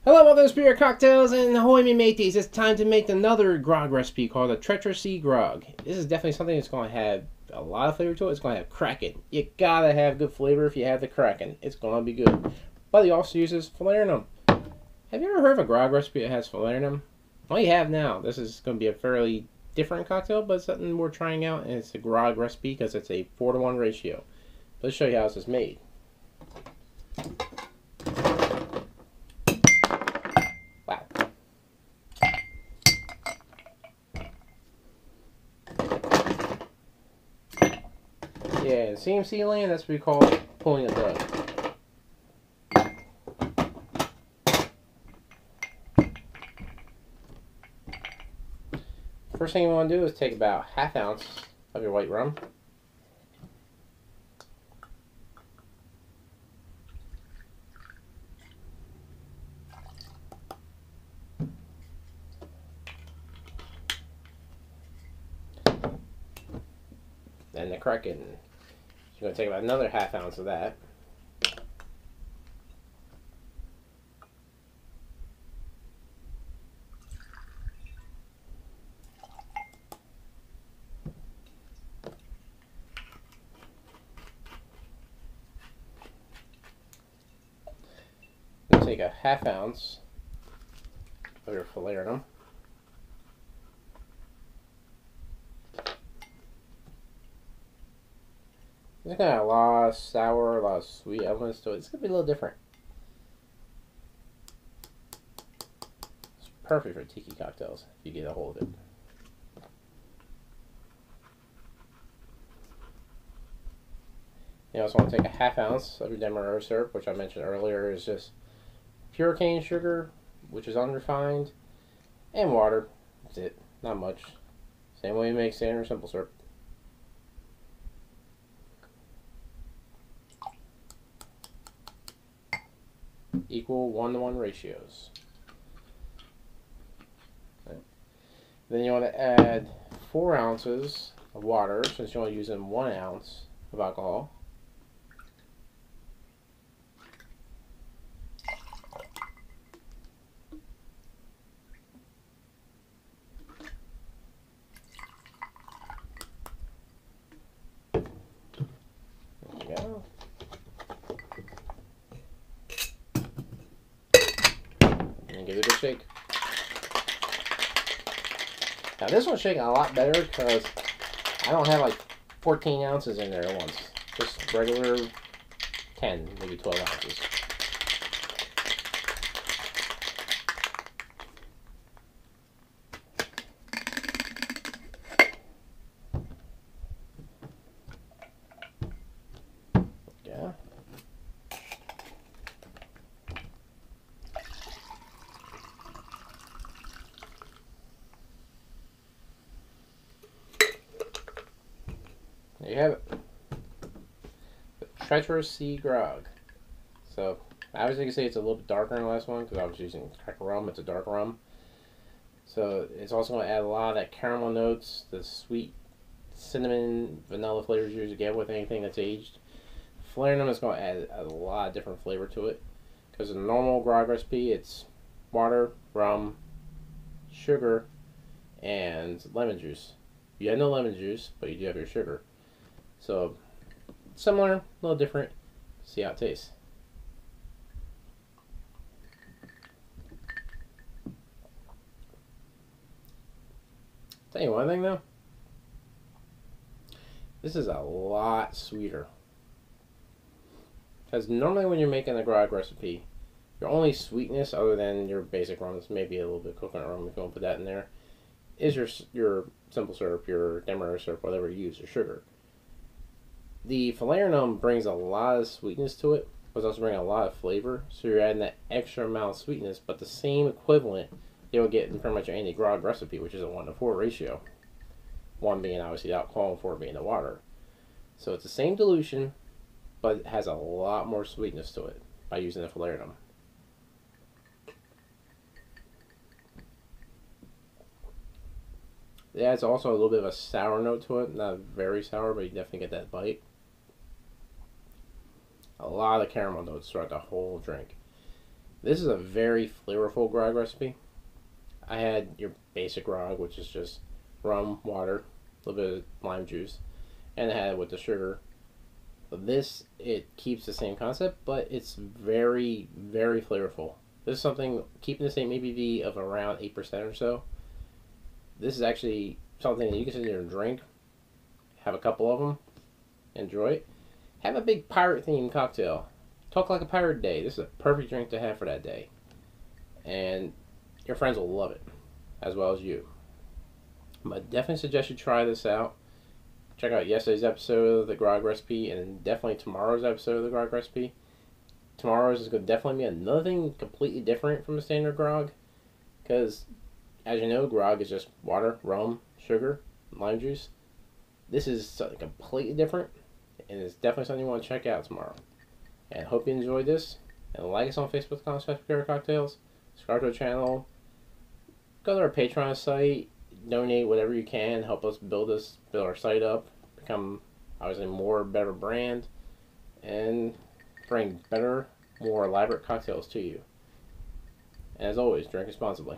Hello, other spirit cocktails, and ahoy me mateys. It's time to make another grog recipe called a Treacherous grog. This is definitely something that's going to have a lot of flavor to it. It's going to have Kraken. You gotta have good flavor if you have the Kraken. It's going to be good. But he also uses Falernum. Have you ever heard of a grog recipe that has Falernum? Well, you have now. This is going to be a fairly different cocktail, but it's something we're trying out, and it's a grog recipe because it's a 4-to-1 ratio. Let's show you how this is made. Yeah, in CMC land, that's what we call pulling a dud. First thing you want to do is take about ½ ounce of your white rum. Then the Kraken. You're going to take about another ½ ounce of that. And take a ½ ounce of your Falernum. It's got a lot of sour, a lot of sweet elements to it. It's going to be a little different. It's perfect for tiki cocktails if you get a hold of it. You also want to take a ½ ounce of your Demerara Syrup, which I mentioned earlier is just pure cane sugar, which is unrefined, and water. That's it. Not much. Same way you make standard simple syrup. Equal 1-to-1 ratios. Okay. Then you want to add 4 ounces of water, since you're only using 1 ounce of alcohol. There we go. And give it a good shake. Now this one's shaking a lot better because I don't have like 14 ounces in there at once. Just regular 10, maybe 12 ounces. Yeah. There you have it. The Treacherous grog. So, obviously you can see it's a little bit darker than the last one because I was using Kraken rum. It's a dark rum. So, it's also going to add a lot of that caramel notes, the sweet cinnamon, vanilla flavors you usually get with anything that's aged. Falernum is going to add a lot of different flavor to it. Because in a normal grog recipe, it's water, rum, sugar, and lemon juice. You have no lemon juice, but you do have your sugar. So, similar, a little different. See how it tastes. Tell you one thing though, this is a lot sweeter. Because normally when you're making a grog recipe, your only sweetness other than your basic rums, maybe a little bit of coconut rum if you want to put that in there, is your simple syrup, your Demerara syrup, whatever you use, your sugar. The Falernum brings a lot of sweetness to it, but it's also bringing a lot of flavor, so you're adding that extra amount of sweetness, but the same equivalent you'll get in pretty much any grog recipe, which is a 1-to-4 ratio. 1 being obviously the alcohol and 4 being the water. So it's the same dilution, but it has a lot more sweetness to it by using the Falernum. It adds also a little bit of a sour note to it. Not very sour, but you definitely get that bite. A lot of caramel notes throughout the whole drink. This is a very flavorful grog recipe. I had your basic grog, which is just rum, water, a little bit of lime juice, and I had it with the sugar. But this, it keeps the same concept, but it's very, very flavorful. This is something, keeping the same ABV of around 8% or so. This is actually something that you can sit there and drink, have a couple of them, enjoy it. Have a big pirate themed cocktail. Talk like a pirate day. This is a perfect drink to have for that day. And your friends will love it, as well as you. But definitely suggest you try this out. Check out yesterday's episode of the Grog recipe, and definitely tomorrow's episode of the Grog recipe. Tomorrow's is going to definitely be another thing completely different from a standard Grog, because, as you know, Grog is just water, rum, sugar, lime juice. This is something completely different, and it's definitely something you want to check out tomorrow. And hope you enjoyed this, and like us on Facebook.com/Cocktails, subscribe to our channel, go to our Patreon site, donate whatever you can, help us build our site up, become obviously more better brand, and bring better, more elaborate cocktails to you. And as always, drink responsibly.